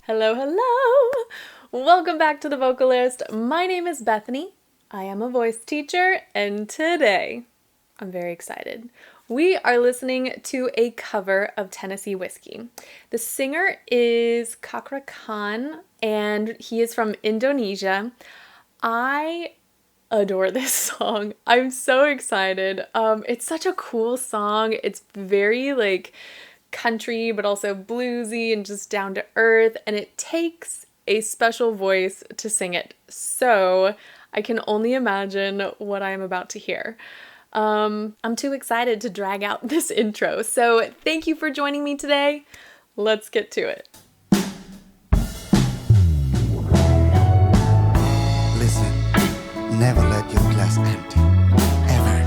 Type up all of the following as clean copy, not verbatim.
Hello, hello! Welcome back to The Vocalist. My name is Bethany. I am a voice teacher, and today I'm very excited. We are listening to a cover of Tennessee Whiskey. The singer is Cakra Kahn, and he is from Indonesia. I adore this song. I'm so excited. It's such a cool song. It's very country, but also bluesy and just down to earth, and it takes a special voice to sing it. So I can only imagine what I'm about to hear. I'm too excited to drag out this intro. So thank you for joining me today. Let's get to it. Listen, never let your glass empty. Ever.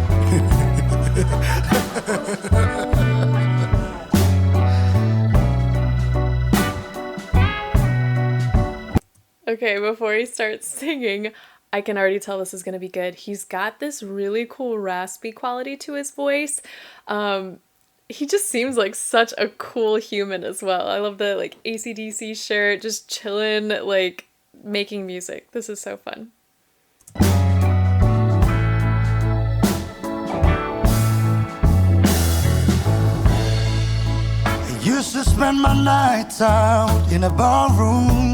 Okay, before he starts singing, I can already tell this is going to be good. He's got this really cool raspy quality to his voice. He just seems like such a cool human as well. I love the AC/DC shirt, just chilling, making music. This is so fun. I used to spend my nights out in a barroom.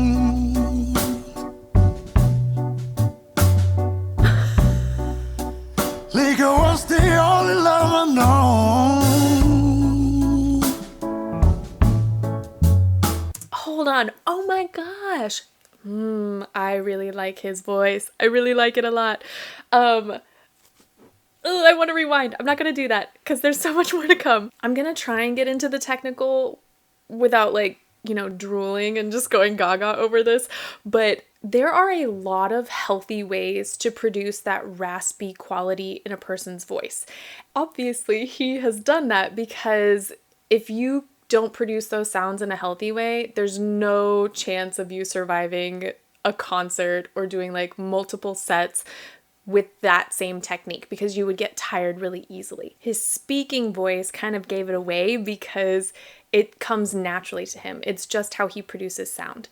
Liquor was the only love I know. Hold on. Oh my gosh. I really like his voice. I really like it a lot. I want to rewind. I'm not going to do that because there's so much more to come. I'm going to try and get into the technical without drooling and just going gaga over this. But there are a lot of healthy ways to produce that raspy quality in a person's voice. Obviously, he has done that because if you don't produce those sounds in a healthy way, there's no chance of you surviving a concert or doing multiple sets with that same technique because you would get tired really easily. His speaking voice kind of gave it away because it comes naturally to him. It's just how he produces sound.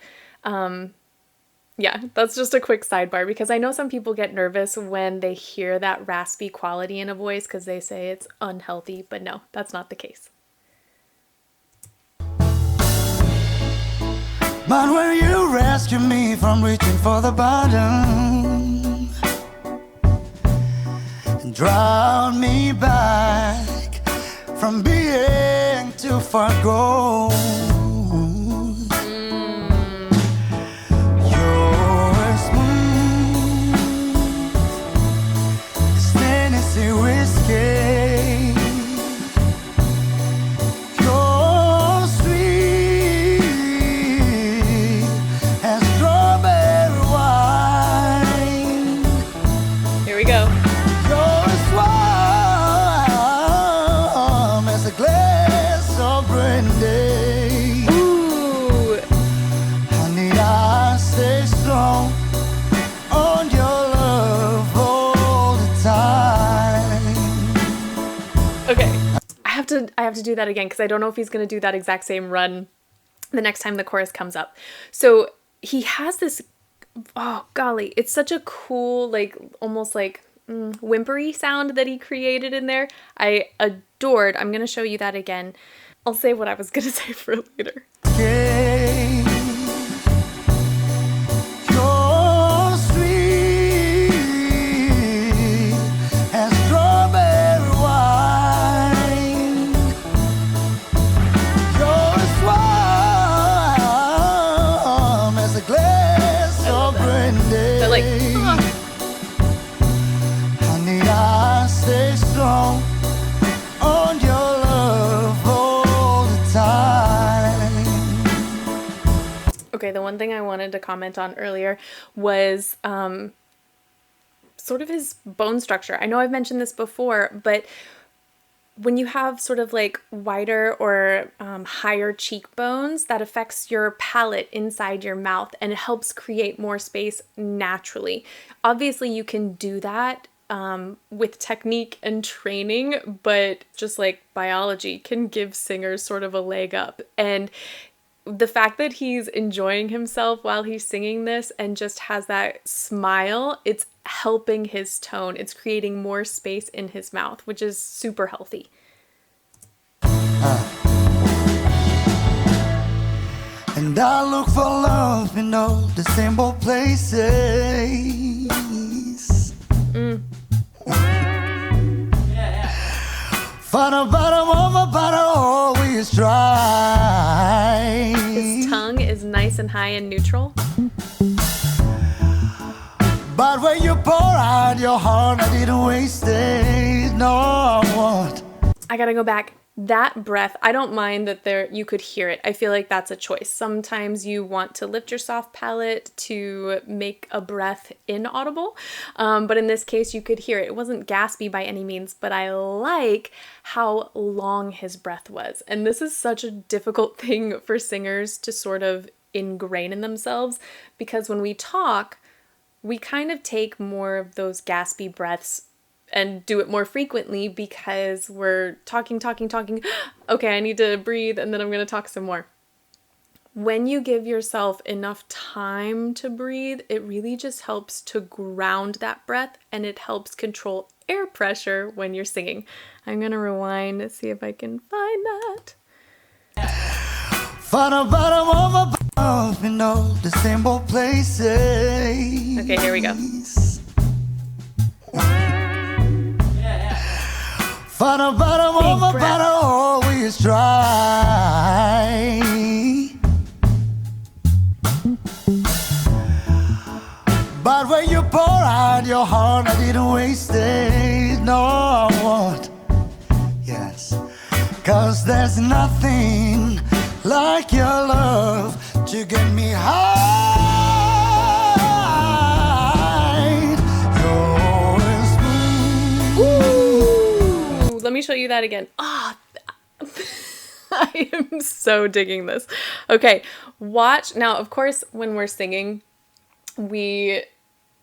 Yeah, that's just a quick sidebar because I know some people get nervous when they hear that raspy quality in a voice because they say it's unhealthy, but no, that's not the case. But when you rescue me from reaching for the bottom and drown me back from being too far gone, you're smooth as Tennessee whiskey. You're sweet as strawberry wine. Here we go. You're as warm as a glass of brandy. Ooh. Honey, I stay strong on your love all the time. Okay. I have to do that again because I don't know if he's going to do that exact same run the next time the chorus comes up. So he has this, oh golly, it's such a cool, almost whimpery sound that he created in there. I adored. I'm going to show you that again. I'll save what I was going to say for later. Yeah. You're sweet as strawberry wine. You're as warm as a glass of brandy. But Honey, I stay strong on your love all the time. okay, the one thing I wanted to comment on earlier was sort of his bone structure. I know I've mentioned this before, but when you have sort of wider or higher cheekbones, that affects your palate inside your mouth and it helps create more space naturally. Obviously, you can do that with technique and training, but just biology can give singers sort of a leg up. And the fact that he's enjoying himself while he's singing this and just has that smile, it's helping his tone. It's creating more space in his mouth, which is super healthy. And I look for love in all the simple places. For the bottom of my bottle, always try. His tongue is nice and high and neutral. But when you pour out your heart, I didn't waste it. No, I won't. I gotta go back. That breath, I don't mind that you could hear it. I feel like that's a choice. Sometimes you want to lift your soft palate to make a breath inaudible. But in this case, you could hear it. It wasn't gaspy by any means, but I like how long his breath was. And this is such a difficult thing for singers to sort of ingrain in themselves, because when we talk, we kind of take more of those gaspy breaths and do it more frequently because we're talking. Okay, I need to breathe, and then I'm going to talk some more. When you give yourself enough time to breathe, it really just helps to ground that breath, and it helps control air pressure when you're singing. I'm going to rewind to see if I can find that. For the bottom of my bottle, you know, the simple places. Okay, here we go. For the bottom of my bottle, always try. But when you pour out your heart, I didn't waste it. No, I won't. Yes, 'cause there's nothing like your love to get me high. You're smooth. Ooh, let me show you that again. Ah, I am so digging this. Okay, watch. Now, of course, when we're singing,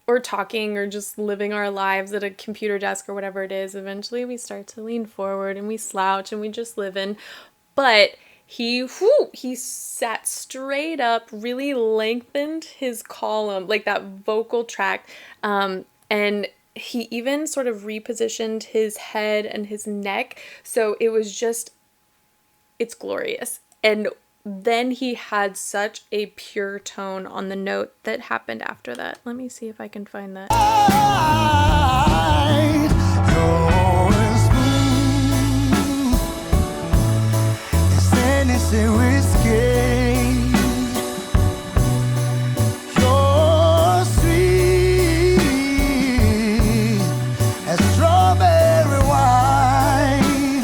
or talking or just living our lives at a computer desk or whatever it is, eventually we start to lean forward and we slouch and we just live in. But he sat straight up, really lengthened his column, like that vocal tract, and he even sort of repositioned his head and his neck. So it was just, it's glorious. And then he had such a pure tone on the note that happened after that. Let me see if I can find that. You're sweet as strawberry wine.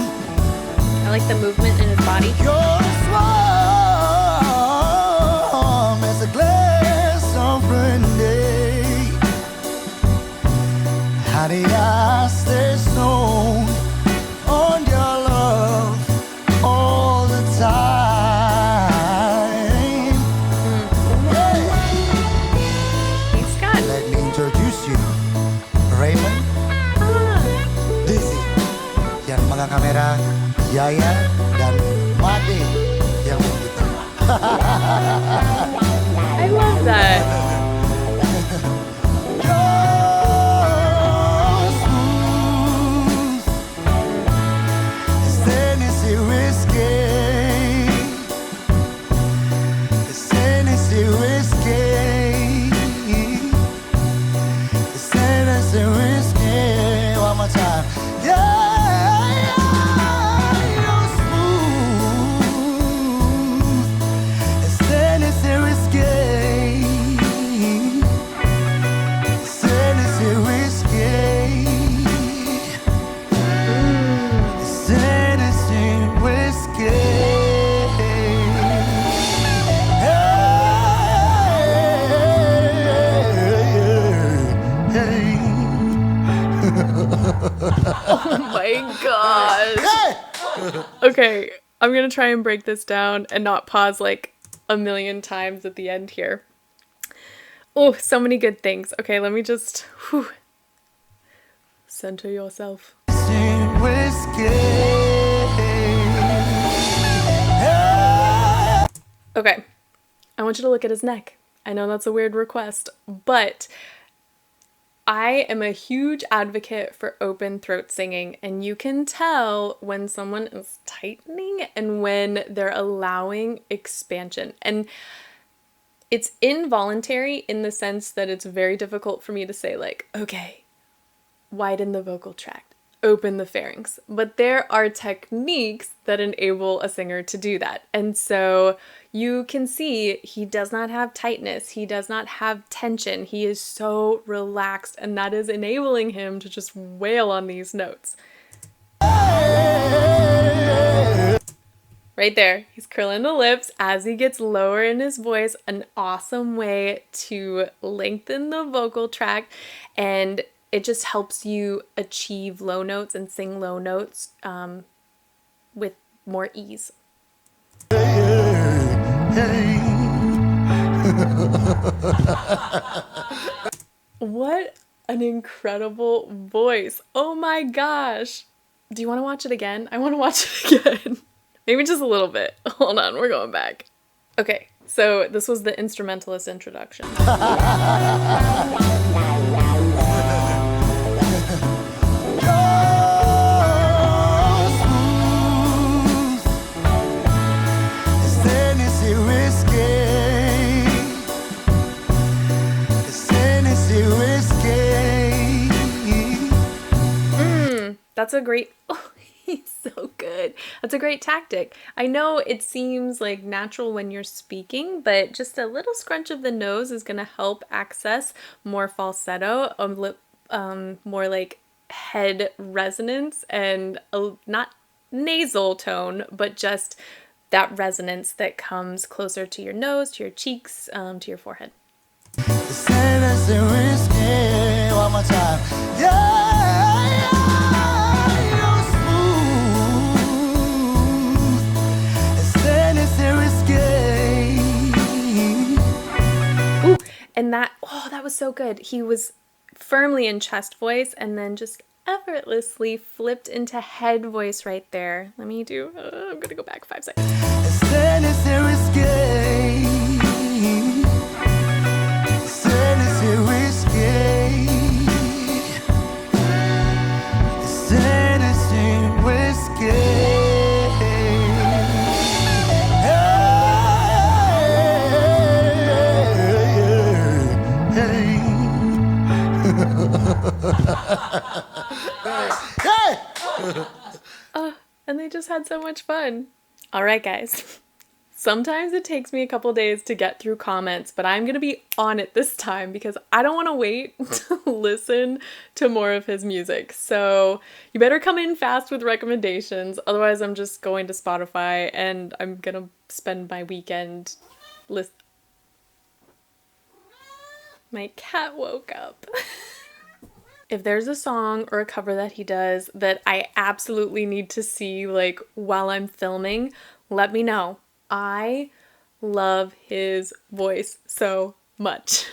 I like the movement in his body. You're warm as a glass of brandy. How did I stay so on your love all the time? He's got. Let me introduce you, Raymond, Dizzy, yang megang kamera, Yaya, dan Made yang menggitar. I love that. You're smooth as Tennessee whiskey. As Tennessee whiskey. As Tennessee whiskey. One more time. Yeah, you're smooth as Tennessee whiskey. As Tennessee whiskey. As Tennessee whiskey. Oh my gosh. Okay, I'm gonna try and break this down and not pause like a million times at the end here. Oh, so many good things. Okay, let me just center yourself. Okay, I want you to look at his neck. I know that's a weird request, but I am a huge advocate for open throat singing, and you can tell when someone is tightening and when they're allowing expansion. And it's involuntary in the sense that it's very difficult for me to say, like, okay, widen the vocal tract, open the pharynx. But there are techniques that enable a singer to do that. And so you can see he does not have tightness, he does not have tension. He is so relaxed, and that is enabling him to just wail on these notes. Right there, he's curling the lips as he gets lower in his voice, an awesome way to lengthen the vocal tract, and it just helps you achieve low notes and sing low notes with more ease. What an incredible voice. Oh my gosh. Do you want to watch it again? I want to watch it again. Maybe just a little bit. Hold on, we're going back. Okay, so this was the instrumentalist introduction. That's a great, oh, he's so good. That's a great tactic. I know it seems like natural when you're speaking, but just a little scrunch of the nose is going to help access more falsetto, more like head resonance, and not nasal tone, but just that resonance that comes closer to your nose, to your cheeks, to your forehead. One more time. Yeah. And that, oh, that was so good. He was firmly in chest voice and then just effortlessly flipped into head voice right there. Let me do, I'm gonna go back 5 seconds. And they just had so much fun. All right, guys. Sometimes it takes me a couple days to get through comments, but I'm going to be on it this time because I don't want to wait to listen to more of his music. So you better come in fast with recommendations. Otherwise, I'm just going to Spotify and I'm going to spend my weekend listening. My cat woke up. If there's a song or a cover that he does that I absolutely need to see, like, while I'm filming, let me know. I love his voice so much.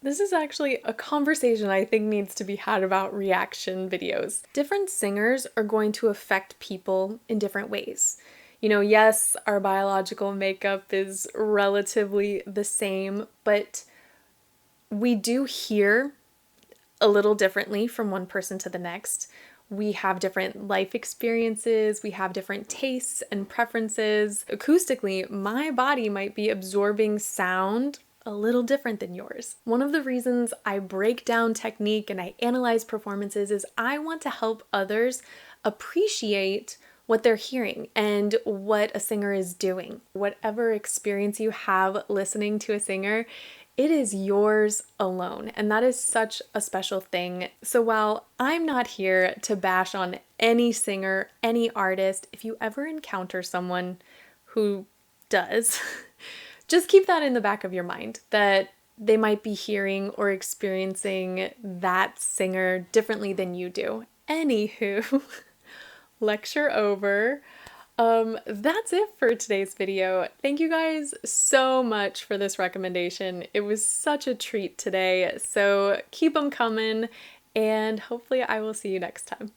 This is actually a conversation I think needs to be had about reaction videos. Different singers are going to affect people in different ways. You know, yes, our biological makeup is relatively the same, but we do hear a little differently from one person to the next. We have different life experiences, we have different tastes and preferences. Acoustically, my body might be absorbing sound a little different than yours. One of the reasons I break down technique and I analyze performances is I want to help others appreciate what they're hearing and what a singer is doing. Whatever experience you have listening to a singer, it is yours alone, and that is such a special thing. So while I'm not here to bash on any singer, any artist, if you ever encounter someone who does, just keep that in the back of your mind, that they might be hearing or experiencing that singer differently than you do. Anywho, lecture over. That's it for today's video. Thank you guys so much for this recommendation. It was such a treat today, so keep them coming, and hopefully I will see you next time.